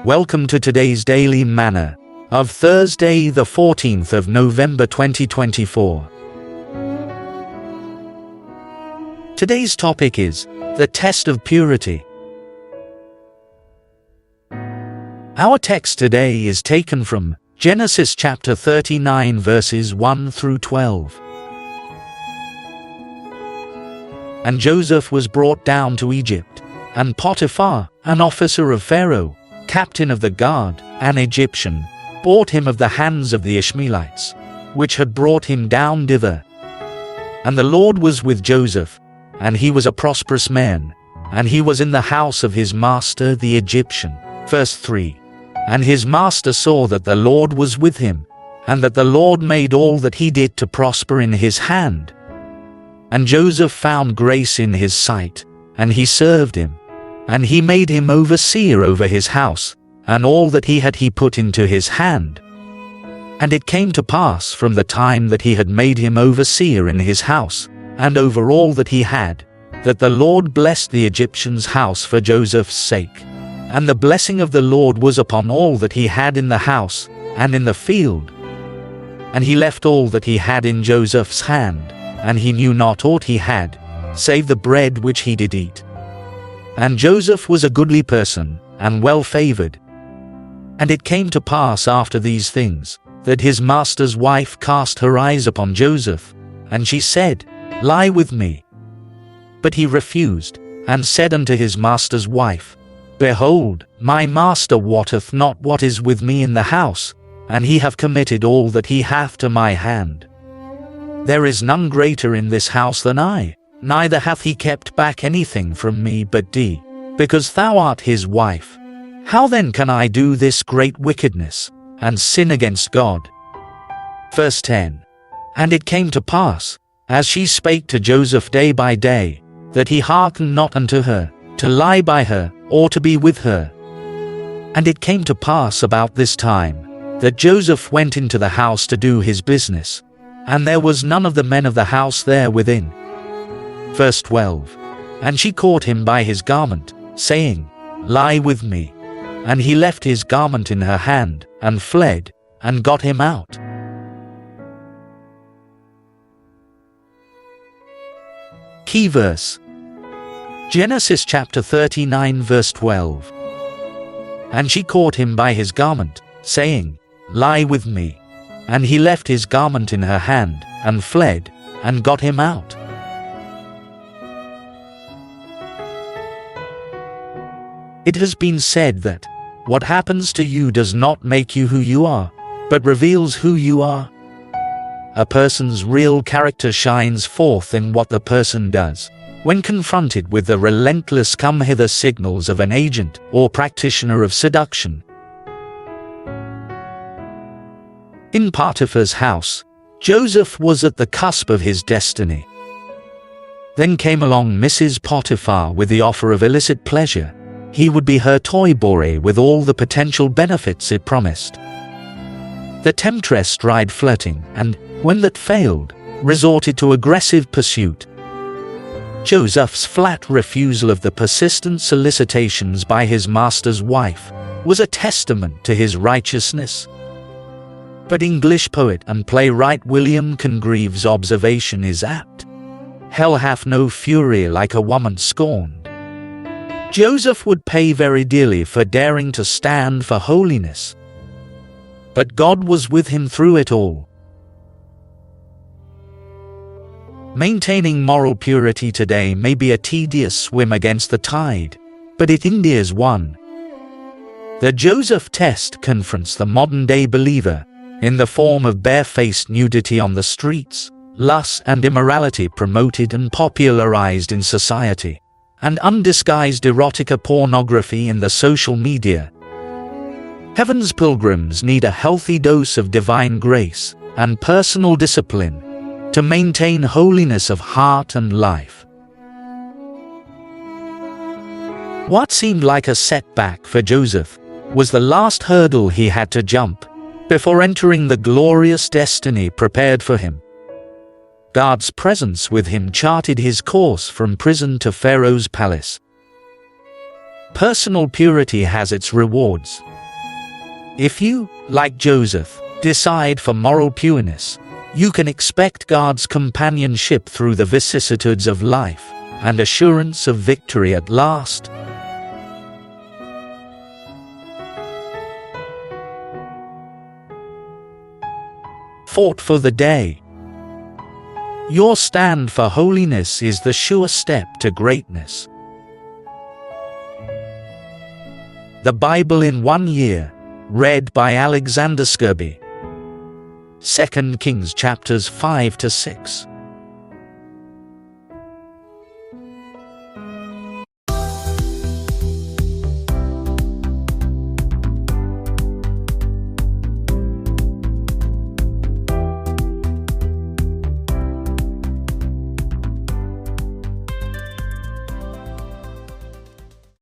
Welcome to today's Daily Manna of Thursday, the 14th of November 2024. Today's topic is the test of purity. Our text today is taken from Genesis chapter 39 verses 1 through 12. And Joseph was brought down to Egypt, and Potiphar, an officer of Pharaoh, captain of the guard, an Egyptian, bought him of the hands of the Ishmaelites, which had brought him down thither. And the Lord was with Joseph, and he was a prosperous man, and he was in the house of his master the Egyptian. Verse 3. And his master saw that the Lord was with him, and that the Lord made all that he did to prosper in his hand. And Joseph found grace in his sight, and he served him. And he made him overseer over his house, and all that he had he put into his hand. And it came to pass from the time that he had made him overseer in his house, and over all that he had, that the Lord blessed the Egyptian's house for Joseph's sake. And the blessing of the Lord was upon all that he had in the house, and in the field. And he left all that he had in Joseph's hand, and he knew not aught he had, save the bread which he did eat. And Joseph was a goodly person, and well favored. And it came to pass after these things, that his master's wife cast her eyes upon Joseph, and she said, Lie with me. But he refused, and said unto his master's wife, Behold, my master wotteth not what is with me in the house, and he hath committed all that he hath to my hand. There is none greater in this house than I, neither hath he kept back anything from me but thee, because thou art his wife. How then can I do this great wickedness, and sin against God? Verse 10. And it came to pass, as she spake to Joseph day by day, that he hearkened not unto her, to lie by her, or to be with her. And it came to pass about this time, that Joseph went into the house to do his business, and there was none of the men of the house there within. Verse 12. And she caught him by his garment, saying, Lie with me. And he left his garment in her hand, and fled, and got him out. Key verse. Genesis chapter 39 verse 12. And she caught him by his garment, saying, Lie with me. And he left his garment in her hand, and fled, and got him out. It has been said that what happens to you does not make you who you are, but reveals who you are. A person's real character shines forth in what the person does, when confronted with the relentless come-hither signals of an agent or practitioner of seduction. In Potiphar's house, Joseph was at the cusp of his destiny. Then came along Mrs. Potiphar with the offer of illicit pleasure. He would be her toy boy with all the potential benefits it promised. The temptress tried flirting and, when that failed, resorted to aggressive pursuit. Joseph's flat refusal of the persistent solicitations by his master's wife was a testament to his righteousness. But English poet and playwright William Congreve's observation is apt. Hell hath no fury like a woman scorned. Joseph would pay very dearly for daring to stand for holiness. But God was with him through it all. Maintaining moral purity today may be a tedious swim against the tide, but it endears one. The Joseph test confronts the modern-day believer in the form of barefaced nudity on the streets, lust and immorality promoted and popularized in society, and undisguised erotica pornography in the social media. Heaven's pilgrims need a healthy dose of divine grace and personal discipline to maintain holiness of heart and life. What seemed like a setback for Joseph was the last hurdle he had to jump before entering the glorious destiny prepared for him. God's presence with him charted his course from prison to Pharaoh's palace. Personal purity has its rewards, If you, like Joseph, decide for moral pureness, you can expect God's companionship through the vicissitudes of life and assurance of victory at last. Thought for the day. Your stand for holiness is the sure step to greatness. The Bible in 1 year, read by Alexander Skirby. 2 Kings chapters 5 to 6.